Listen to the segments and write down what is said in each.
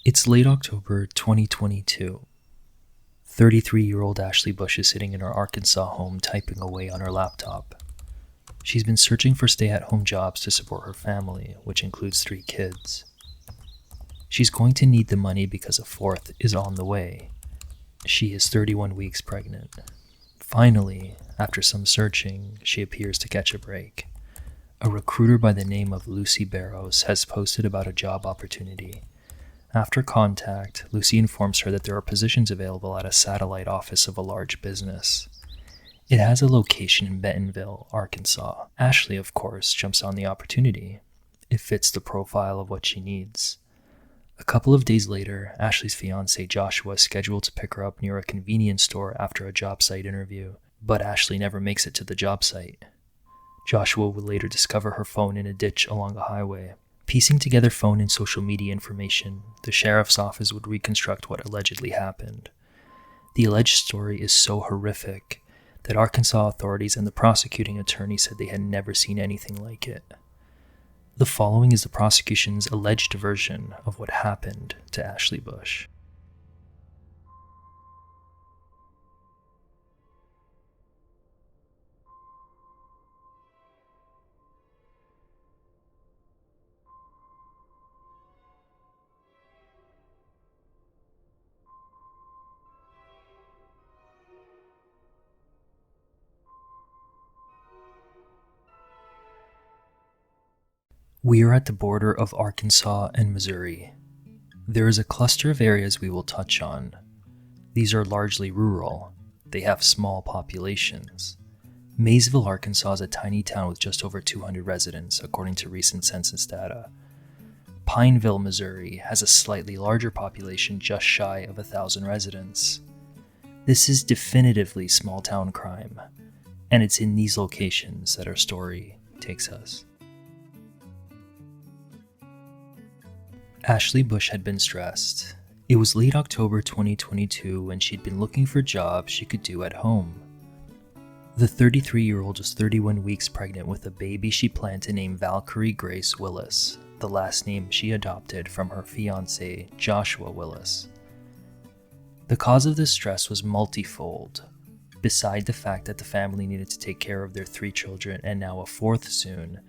It's late October 2022. 33-year-old Ashley Bush is sitting in her Arkansas home typing away on her laptop. She's been searching for stay-at-home jobs to support her family, which includes 3 kids. She's going to need the money because a 4th is on the way. She is 31 weeks pregnant. Finally, after some searching, she appears to catch a break. A recruiter by the name of Lucy Barrows has posted about a job opportunity. After contact, Lucy informs her that there are positions available at a satellite office of a large business. It has a location in Bentonville, Arkansas. Ashley, of course, jumps on the opportunity. It fits the profile of what she needs. A couple of days later, Ashley's fiancé Joshua is scheduled to pick her up near a convenience store after a job site interview, but Ashley never makes it to the job site. Joshua would later discover her phone in a ditch along a highway. Piecing together phone and social media information, the sheriff's office would reconstruct what allegedly happened. The alleged story is so horrific that Arkansas authorities and the prosecuting attorney said they had never seen anything like it. The following is the prosecution's alleged version of what happened to Ashley Bush. We are at the border of Arkansas and Missouri. There is a cluster of areas we will touch on. These are largely rural. They have small populations. MAYSVILLE, Arkansas is a tiny town with just over 200 residents, according to recent census data. PINEVILLE, Missouri has a slightly larger population, just shy of 1,000 residents. This is definitively small town crime, and it's in these locations that our story takes us. Ashley Bush had been stressed. It was late October 2022 and she'd been looking for jobs she could do at home. The 33-year-old was 31 weeks pregnant with a baby she planned to name Valkyrie Grace Willis, the last name she adopted from her fiancé, Joshua Willis. The cause of this stress was multifold. Beside the fact that the family needed to take care of their 3 children and now a 4th soon,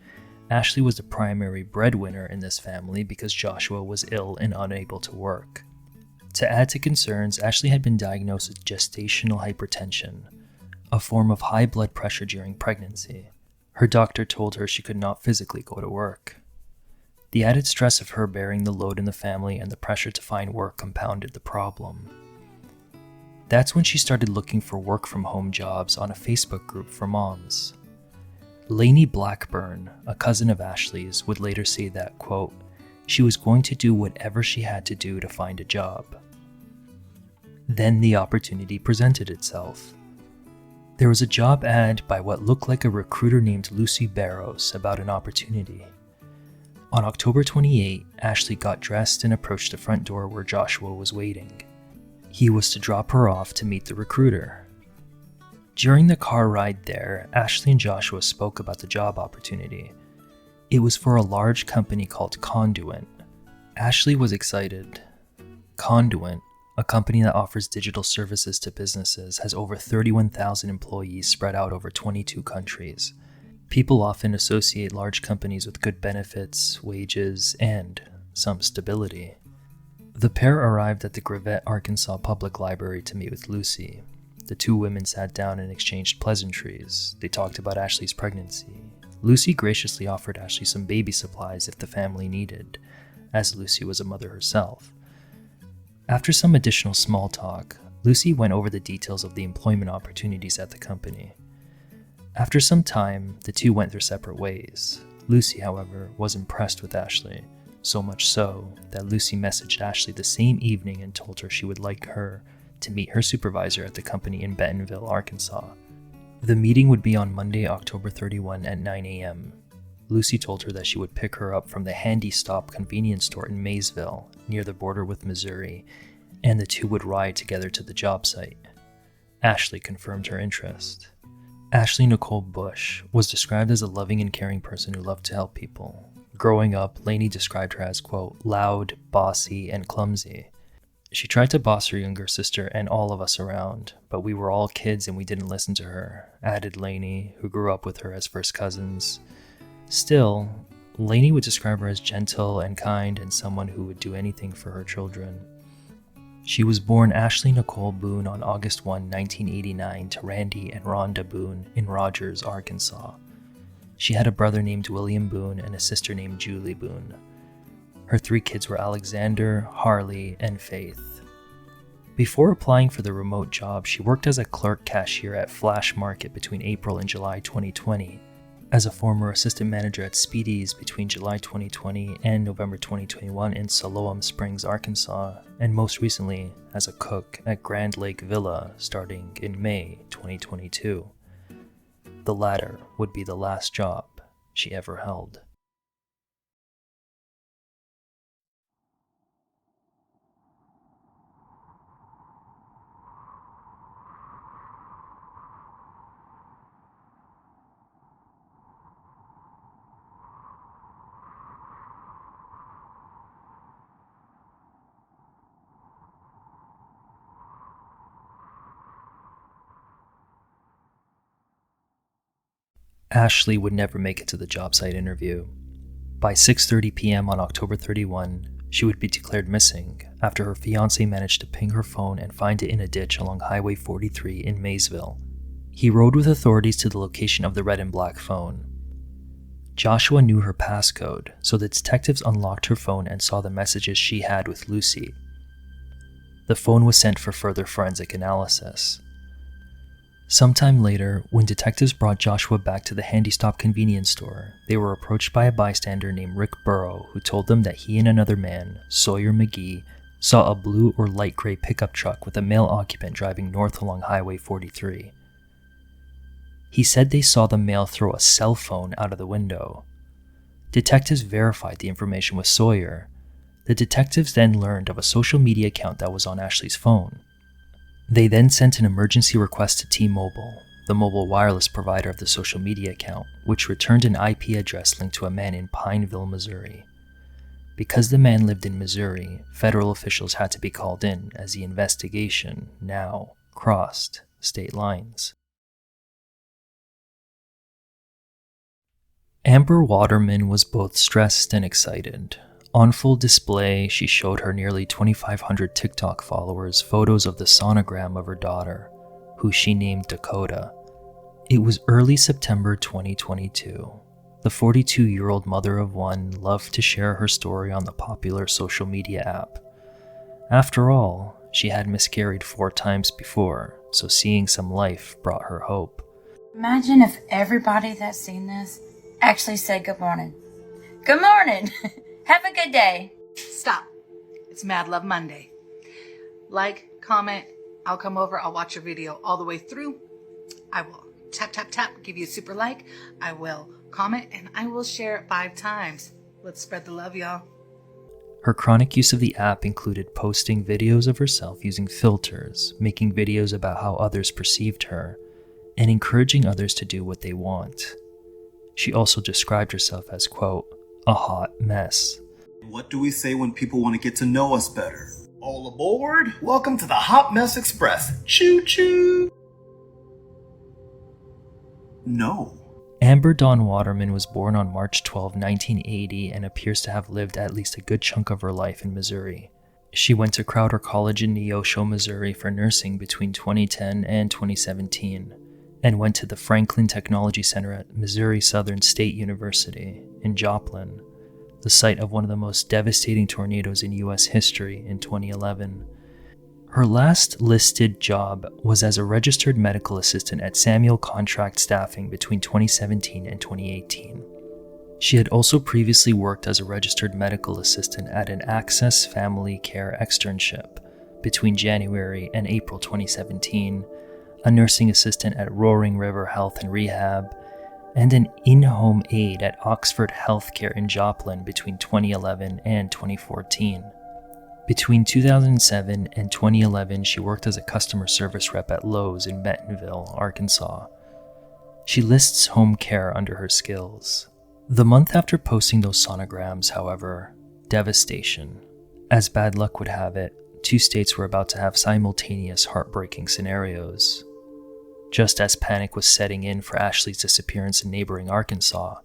Ashley was the primary breadwinner in this family because Joshua was ill and unable to work. To add to concerns, Ashley had been diagnosed with gestational hypertension, a form of high blood pressure during pregnancy. Her doctor told her she could not physically go to work. The added stress of her bearing the load in the family and the pressure to find work compounded the problem. That's when she started looking for work-from-home jobs on a Facebook group for moms. Lainey Blackburn, a cousin of Ashley's, would later say that, quote, she was going to do whatever she had to do to find a job. Then the opportunity presented itself. There was a job ad by what looked like a recruiter named Lucy Barrows about an opportunity. On October 28, Ashley got dressed and approached the front door where Joshua was waiting. He was to drop her off to meet the recruiter. During the car ride there, Ashley and Joshua spoke about the job opportunity. It was for a large company called Conduent. Ashley was excited. Conduent, a company that offers digital services to businesses, has over 31,000 employees spread out over 22 countries. People often associate large companies with good benefits, wages, and some stability. The pair arrived at the Gravette, Arkansas Public Library to meet with Lucy. The 2 women sat down and exchanged pleasantries. They talked about Ashley's pregnancy. Lucy graciously offered Ashley some baby supplies if the family needed, as Lucy was a mother herself. After some additional small talk, Lucy went over the details of the employment opportunities at the company. After some time, the 2 went their separate ways. Lucy, however, was impressed with Ashley, so much so that Lucy messaged Ashley the same evening and told her she would like her to meet her supervisor at the company in Bentonville, Arkansas. The meeting would be on Monday, October 31 at 9 a.m. Lucy told her that she would pick her up from the handi-stop convenience store in MAYSVILLE, near the border with Missouri, and the 2 would ride together to the job site. Ashley confirmed her interest. Ashley Nicole Bush was described as a loving and caring person who loved to help people. Growing up, Lainey described her as, quote, loud, bossy, and clumsy. She tried to boss her younger sister and all of us around, but we were all kids and we didn't listen to her, added Lainey, who grew up with her as first cousins. Still, Lainey would describe her as gentle and kind and someone who would do anything for her children. She was born Ashley Nicole Boone on August 1, 1989 to Randy and Rhonda Boone in Rogers, Arkansas. She had a brother named William Boone and a sister named Julie Boone. Her 3 kids were Alexander, Harley, and Faith. Before applying for the remote job, she worked as a clerk cashier at Flash Market between April and July 2020, as a former assistant manager at Speedy's between July 2020 and November 2021 in Siloam Springs, Arkansas, and most recently as a cook at Grand Lake Villa starting in May 2022. The latter would be the last job she ever held. Ashley would never make it to the job site interview. By 6:30 p.m. on October 31, she would be declared missing after her fiancé managed to ping her phone and find it in a ditch along Highway 43 in MAYSVILLE. He rode with authorities to the location of the red and black phone. Joshua knew her passcode, so the detectives unlocked her phone and saw the messages she had with Lucy. The phone was sent for further forensic analysis. Sometime later, when detectives brought Joshua back to the handi-stop convenience store, they were approached by a bystander named Rick Burrow who told them that he and another man, Sawyer McGee, saw a blue or light gray pickup truck with a male occupant driving north along Highway 43. He said they saw the male throw a cell phone out of the window. Detectives verified the information with Sawyer. The detectives then learned of a social media account that was on Ashley's phone. They then sent an emergency request to T-Mobile, the mobile wireless provider of the social media account, which returned an IP address linked to a man in Pineville, Missouri. Because the man lived in Missouri, federal officials had to be called in as the investigation now crossed state lines. Amber Waterman was both stressed and excited. On full display, she showed her nearly 2,500 TikTok followers photos of the sonogram of her daughter, who she named Dakota. It was early September 2022. The 42-year-old mother of one loved to share her story on the popular social media app. After all, she had miscarried 4 times before, so seeing some life brought her hope. Imagine if everybody that's seen this actually said good morning. Good morning! Have a good day. Stop. It's Mad Love Monday. Like, comment, I'll come over, I'll watch your video all the way through. I will tap, tap, tap, give you a super like. I will comment and I will share it 5 times. Let's spread the love, y'all. Her chronic use of the app included posting videos of herself using filters, making videos about how others perceived her, and encouraging others to do what they want. She also described herself as, quote, a hot mess. What do we say when people want to get to know us better? All aboard! Welcome to the Hot Mess Express. Choo choo! No. Amber Dawn Waterman was born on March 12, 1980 and appears to have lived at least a good chunk of her life in Missouri. She went to Crowder College in Neosho, Missouri for nursing between 2010 and 2017, and went to the Franklin Technology Center at Missouri Southern State University in Joplin, the site of one of the most devastating tornadoes in U.S. history in 2011. Her last listed job was as a registered medical assistant at Samuel Contract Staffing between 2017 and 2018. She had also previously worked as a registered medical assistant at an Access Family Care externship between January and April 2017, a nursing assistant at Roaring River Health and Rehab, and an in-home aide at Oxford Healthcare in Joplin between 2011 and 2014. Between 2007 and 2011, she worked as a customer service rep at Lowe's in Bentonville, Arkansas. She lists home care under her skills. The month after posting those sonograms, however, devastation. As bad luck would have it, 2 states were about to have simultaneous heartbreaking scenarios. Just as panic was setting in for Ashley's disappearance in neighboring Arkansas,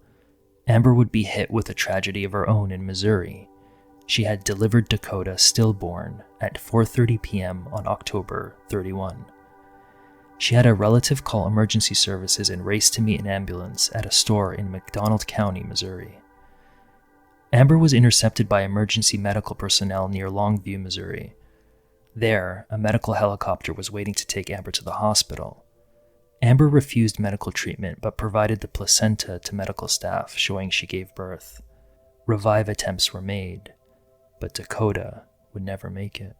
Amber would be hit with a tragedy of her own in Missouri. She had delivered Dakota stillborn at 4:30 p.m. on October 31. She had a relative call emergency services and race to meet an ambulance at a store in McDonald County, Missouri. Amber was intercepted by emergency medical personnel near Longview, Missouri. There, a medical helicopter was waiting to take Amber to the hospital. Amber refused medical treatment but provided the placenta to medical staff, showing she gave birth. Revive attempts were made, but Dakota would never make it.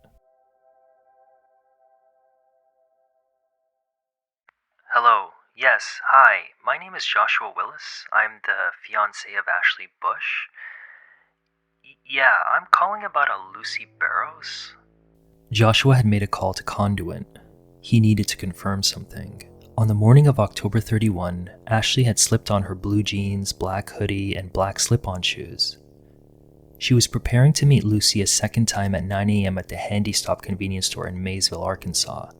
Hello. Yes, hi. My name is Joshua Willis. I'm the fiancé of Ashley Bush. Yeah, I'm calling about a Lucy Barrows. Joshua had made a call to Conduit. He needed to confirm something. On the morning of October 31, Ashley had slipped on her blue jeans, black hoodie, and black slip-on shoes. She was preparing to meet Lucy a second time at 9 a.m. at the handi-stop convenience store in MAYSVILLE, Arkansas.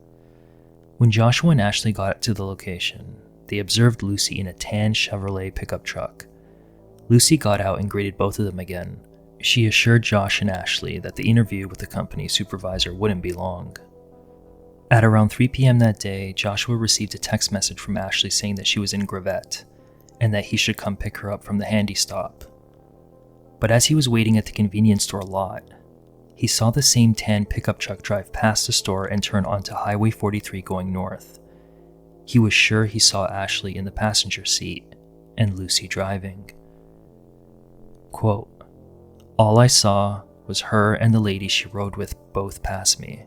When Joshua and Ashley got to the location, they observed Lucy in a tan Chevrolet pickup truck. Lucy got out and greeted both of them again. She assured Josh and Ashley that the interview with the company supervisor wouldn't be long. At around 3 p.m. that day, Joshua received a text message from Ashley saying that she was in Gravette and that he should come pick her up from the handi-stop. But as he was waiting at the convenience store lot, he saw the same tan pickup truck drive past the store and turn onto Highway 43 going north. He was sure he saw Ashley in the passenger seat and Lucy driving. Quote, "All I saw was her and the lady she rode with both past me.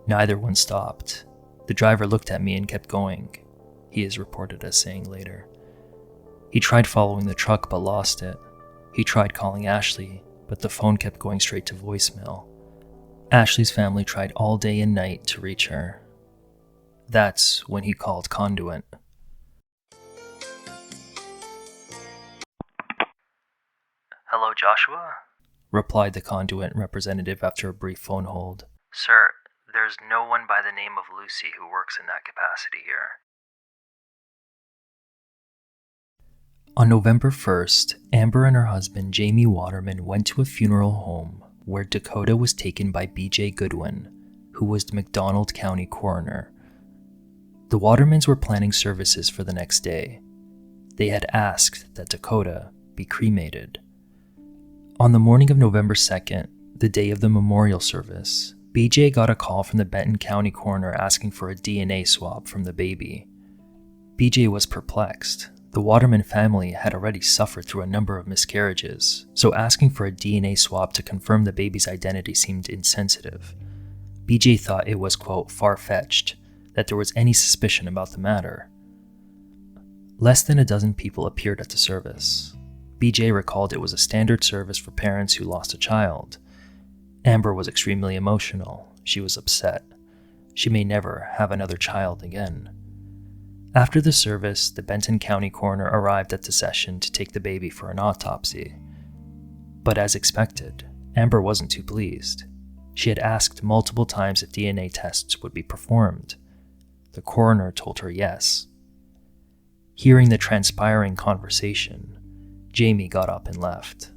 Neither one stopped. The driver looked at me and kept going," he is reported as saying later. He tried following the truck but lost it. He tried calling Ashley, but the phone kept going straight to voicemail. Ashley's family tried all day and night to reach her. That's when he called Conduit. Hello, Joshua? Replied the Conduit representative after a brief phone hold. Sir, there's no one by the name of Lucy who works in that capacity here. On November 1st, Amber and her husband Jamie Waterman went to a funeral home where Dakota was taken by B.J. Goodwin, who was the McDonald County coroner. The Watermans were planning services for the next day. They had asked that Dakota be cremated. On the morning of November 2nd, the day of the memorial service, B.J. got a call from the Benton County coroner asking for a DNA swab from the baby. B.J. was perplexed. The Waterman family had already suffered through a number of miscarriages, so asking for a DNA swab to confirm the baby's identity seemed insensitive. B.J. thought it was, quote, far-fetched, that there was any suspicion about the matter. Less than a dozen people appeared at the service. B.J. recalled it was a standard service for parents who lost a child. Amber was extremely emotional. She was upset. She may never have another child again. After the service, the Benton County coroner arrived at the session to take the baby for an autopsy. But as expected, Amber wasn't too pleased. She had asked multiple times if DNA tests would be performed. The coroner told her yes. Hearing the transpiring conversation, Jamie got up and left.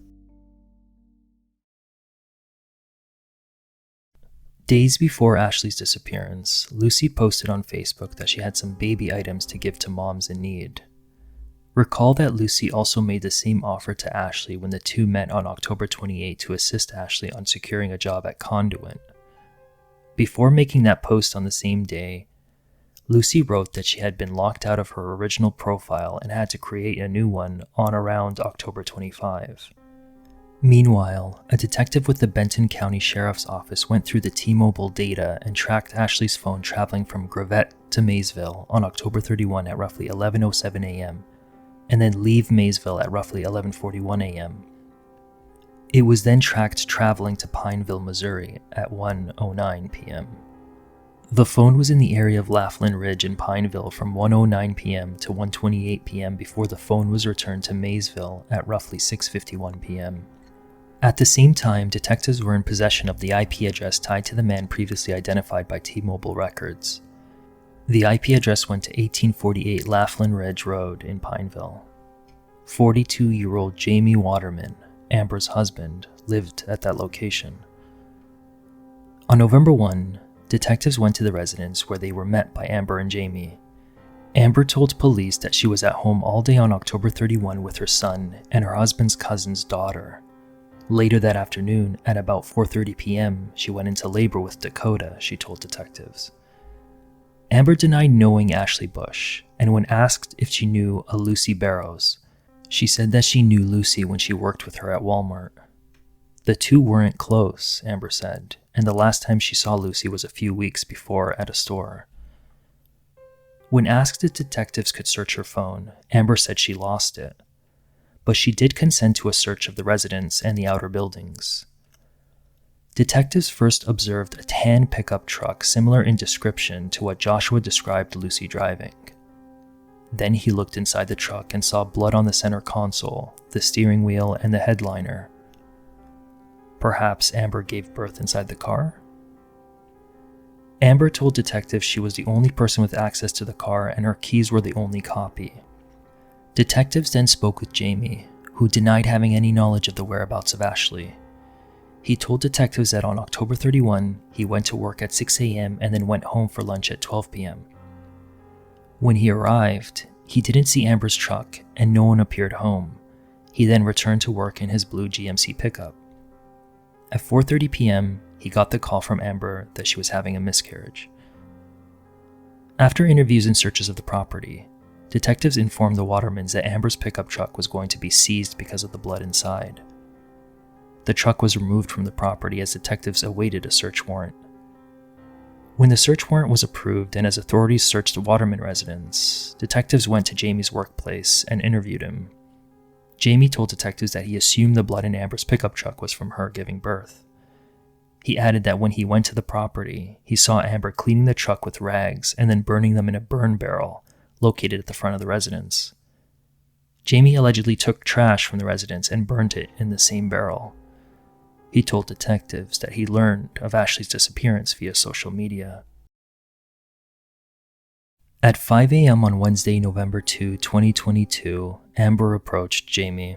Days before Ashley's disappearance, Lucy posted on Facebook that she had some baby items to give to moms in need. Recall that Lucy also made the same offer to Ashley when the two met on October 28 to assist Ashley on securing a job at Conduit. Before making that post on the same day, Lucy wrote that she had been locked out of her original profile and had to create a new one on around October 25. Meanwhile, a detective with the Benton County Sheriff's Office went through the T-Mobile data and tracked Ashley's phone traveling from Gravette to MAYSVILLE on October 31 at roughly 11:07 a.m., and then leave MAYSVILLE at roughly 11:41 a.m. It was then tracked traveling to Pineville, Missouri at 1:09 p.m. The phone was in the area of Laughlin Ridge in Pineville from 1:09 p.m. to 1:28 p.m. before the phone was returned to MAYSVILLE at roughly 6:51 p.m. At the same time, detectives were in possession of the IP address tied to the man previously identified by T-Mobile records. The IP address went to 1848 Laughlin Ridge Road in Pineville. 42-year-old Jamie Waterman, Amber's husband, lived at that location. On November 1, detectives went to the residence where they were met by Amber and Jamie. Amber told police that she was at home all day on October 31 with her son and her husband's cousin's daughter. Later that afternoon, at about 4:30 p.m., she went into labor with Dakota, she told detectives. Amber denied knowing Ashley Bush, and when asked if she knew a Lucy Barrows, she said that she knew Lucy when she worked with her at Walmart. The two weren't close, Amber said, and the last time she saw Lucy was a few weeks before at a store. When asked if detectives could search her phone, Amber said she lost it, but she did consent to a search of the residence and the outer buildings. Detectives first observed a tan pickup truck similar in description to what Joshua described Lucy driving. Then he looked inside the truck and saw blood on the center console, the steering wheel, and the headliner. Perhaps Amber gave birth inside the car? Amber told detectives she was the only person with access to the car and her keys were the only copy. Detectives then spoke with Jamie, who denied having any knowledge of the whereabouts of Ashley. He told detectives that on October 31, he went to work at 6 a.m. and then went home for lunch at 12 p.m. When he arrived, he didn't see Amber's truck and no one appeared home. He then returned to work in his blue GMC pickup. At 4:30 p.m., he got the call from Amber that she was having a miscarriage. After interviews and searches of the property, detectives informed the Watermans that Amber's pickup truck was going to be seized because of the blood inside. The truck was removed from the property as detectives awaited a search warrant. When the search warrant was approved and as authorities searched the Waterman residence, detectives went to Jamie's workplace and interviewed him. Jamie told detectives that he assumed the blood in Amber's pickup truck was from her giving birth. He added that when he went to the property, he saw Amber cleaning the truck with rags and then burning them in a burn barrel located at the front of the residence. Jamie allegedly took trash from the residence and burned it in the same barrel. He told detectives that he learned of Ashley's disappearance via social media. At 5 a.m. on Wednesday, November 2, 2022, Amber approached Jamie.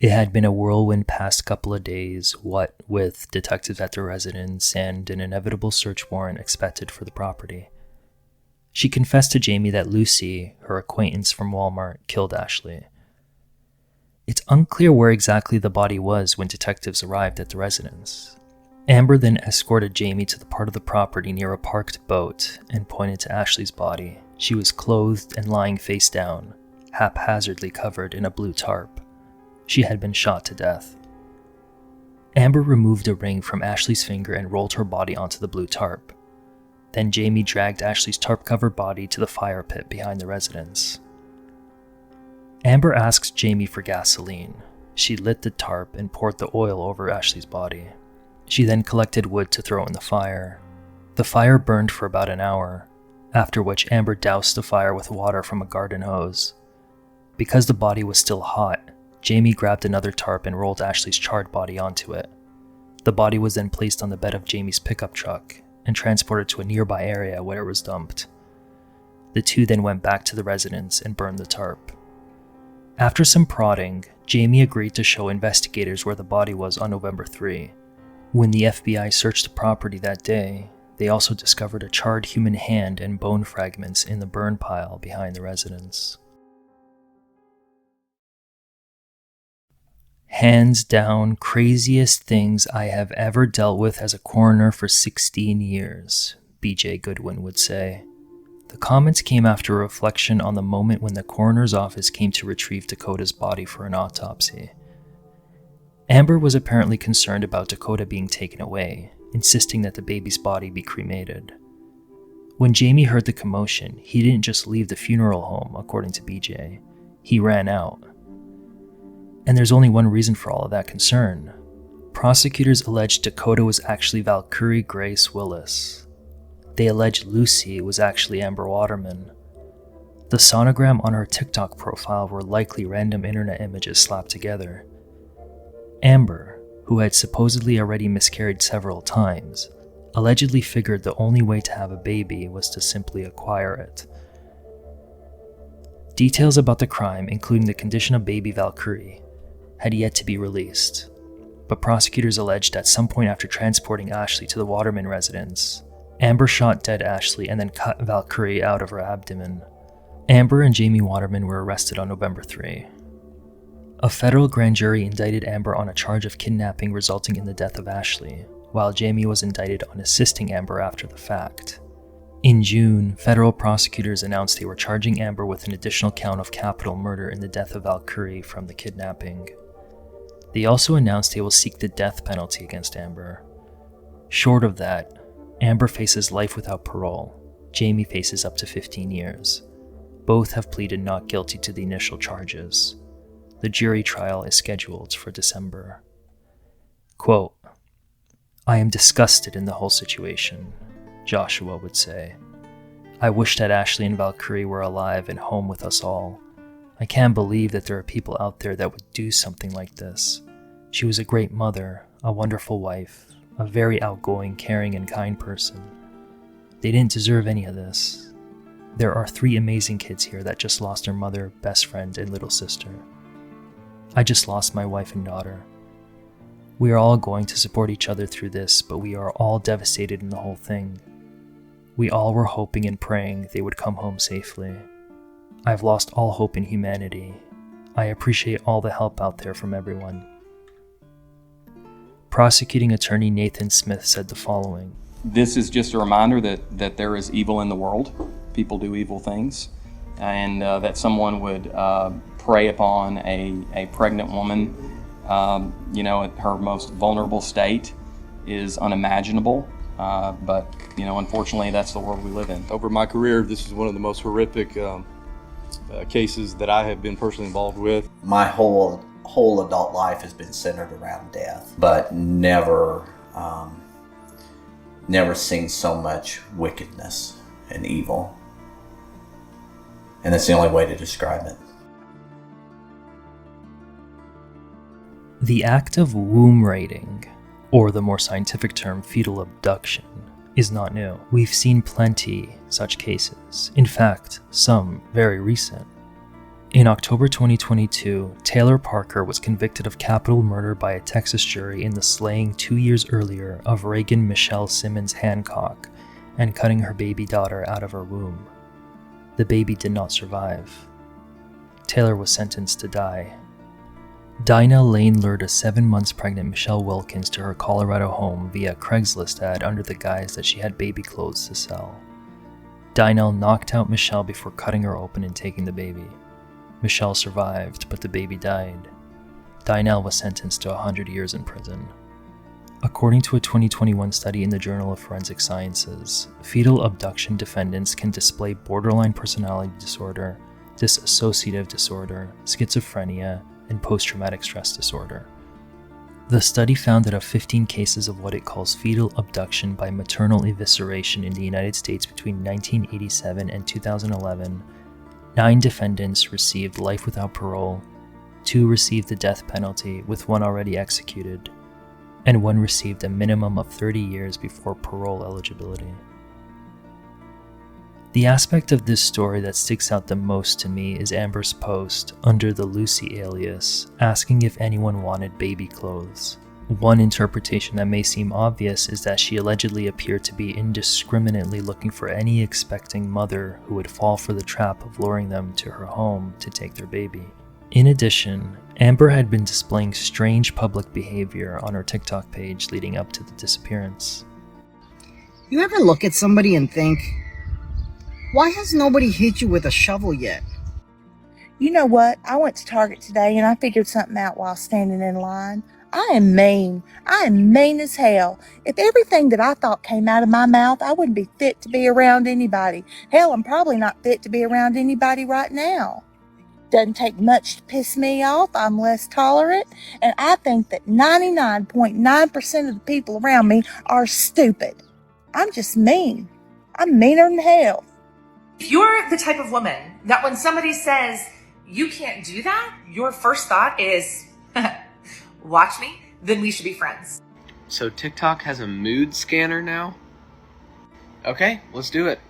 It had been a whirlwind past couple of days, what with detectives at the residence and an inevitable search warrant expected for the property. She confessed to Jamie that Lucy, her acquaintance from Walmart, killed Ashley. It's unclear where exactly the body was when detectives arrived at the residence. Amber then escorted Jamie to the part of the property near a parked boat and pointed to Ashley's body. She was clothed and lying face down, haphazardly covered in a blue tarp. She had been shot to death. Amber removed a ring from Ashley's finger and rolled her body onto the blue tarp. Then Jamie dragged Ashley's tarp-covered body to the fire pit behind the residence. Amber asked Jamie for gasoline. She lit the tarp and poured the oil over Ashley's body. She then collected wood to throw in the fire. The fire burned for about an hour, after which Amber doused the fire with water from a garden hose. Because the body was still hot, Jamie grabbed another tarp and rolled Ashley's charred body onto it. The body was then placed on the bed of Jamie's pickup truck and transported to a nearby area where it was dumped. The two then went back to the residence and burned the tarp. After some prodding, Jamie agreed to show investigators where the body was on November 3. When the FBI searched the property that day, they also discovered a charred human hand and bone fragments in the burn pile behind the residence. Hands down, craziest things I have ever dealt with as a coroner for 16 years, BJ Goodwin would say. The comments came after a reflection on the moment when the coroner's office came to retrieve Dakota's body for an autopsy. Amber was apparently concerned about Dakota being taken away, insisting that the baby's body be cremated. When Jamie heard the commotion, he didn't just leave the funeral home, according to BJ. He ran out. And there's only one reason for all of that concern. Prosecutors alleged Dakota was actually Valkyrie Grace Willis. they allege Lucy was actually Amber Waterman. The sonogram on her TikTok profile were likely random internet images slapped together. Amber, who had supposedly already miscarried several times, allegedly figured the only way to have a baby was to simply acquire it. Details about the crime, including the condition of baby Valkyrie, had yet to be released, but prosecutors alleged at some point after transporting Ashley to the Waterman residence, Amber shot dead Ashley and then cut Valkyrie out of her abdomen. Amber and Jamie Waterman were arrested on November 3. A federal grand jury indicted Amber on a charge of kidnapping resulting in the death of Ashley, while Jamie was indicted on assisting Amber after the fact. In June, federal prosecutors announced they were charging Amber with an additional count of capital murder in the death of Valkyrie from the kidnapping. They also announced they will seek the death penalty against Amber. Short of that, Amber faces life without parole. Jamie faces up to 15 years. Both have pleaded not guilty to the initial charges. The jury trial is scheduled for December. Quote, "I am disgusted in the whole situation," Joshua would say. "I wish that Ashley and Valkyrie were alive and home with us all. I can't believe that there are people out there that would do something like this. She was a great mother, a wonderful wife, a very outgoing, caring, and kind person. They didn't deserve any of this. There are 3 amazing kids here that just lost their mother, best friend, and little sister. I just lost my wife and daughter. We are all going to support each other through this, but we are all devastated in the whole thing. We all were hoping and praying they would come home safely. I've lost all hope in humanity. I appreciate all the help out there from everyone." Prosecuting attorney Nathan Smith said the following. This is just a reminder that there is evil in the world. People do evil things. And that someone would prey upon a pregnant woman, at her most vulnerable state is unimaginable. But unfortunately, that's the world we live in. Over my career, this is one of the most horrific cases that I have been personally involved with. My whole adult life has been centered around death, but never seen so much wickedness and evil. And that's the only way to describe it. The act of womb raiding, or the more scientific term fetal abduction, is not new. We've seen plenty such cases. In fact, some very recent. In October 2022, Taylor Parker was convicted of capital murder by a Texas jury in the slaying 2 years earlier of Reagan Michelle Simmons Hancock and cutting her baby daughter out of her womb. The baby did not survive. Taylor was sentenced to die. Dinah Lane lured a 7 months pregnant Michelle Wilkins to her Colorado home via Craigslist ad under the guise that she had baby clothes to sell. Dinah knocked out Michelle before cutting her open and taking the baby. Michelle survived, but the baby died. Dinah was sentenced to 100 years in prison. According to a 2021 study in the Journal of Forensic Sciences, fetal abduction defendants can display borderline personality disorder, dissociative disorder, schizophrenia, and post-traumatic stress disorder. The study found that of 15 cases of what it calls fetal abduction by maternal evisceration in the United States between 1987 and 2011, 9 defendants received life without parole, 2 received the death penalty with 1 already executed, and 1 received a minimum of 30 years before parole eligibility. The aspect of this story that sticks out the most to me is Amber's post under the Lucy alias, asking if anyone wanted baby clothes. One interpretation that may seem obvious is that she allegedly appeared to be indiscriminately looking for any expecting mother who would fall for the trap of luring them to her home to take their baby. In addition, Amber had been displaying strange public behavior on her TikTok page leading up to the disappearance. You ever look at somebody and think, why has nobody hit you with a shovel yet? You know what? I went to Target today and I figured something out while standing in line. I am mean. I am mean as hell. If everything that I thought came out of my mouth, I wouldn't be fit to be around anybody. Hell, I'm probably not fit to be around anybody right now. Doesn't take much to piss me off. I'm less tolerant. And I think that 99.9% of the people around me are stupid. I'm just mean. I'm meaner than hell. If you're the type of woman that when somebody says you can't do that, your first thought is, watch me, then we should be friends. So TikTok has a mood scanner now? Okay, let's do it.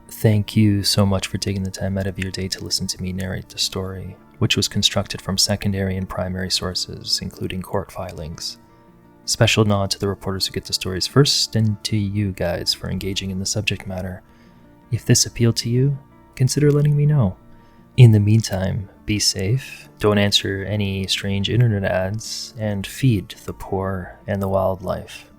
Thank you so much for taking the time out of your day to listen to me narrate the story, which was constructed from secondary and primary sources, including court filings. Special nod to the reporters who get the stories first, and to you guys for engaging in the subject matter. If this appealed to you, consider letting me know. In the meantime, be safe, don't answer any strange internet ads, and feed the poor and the wildlife.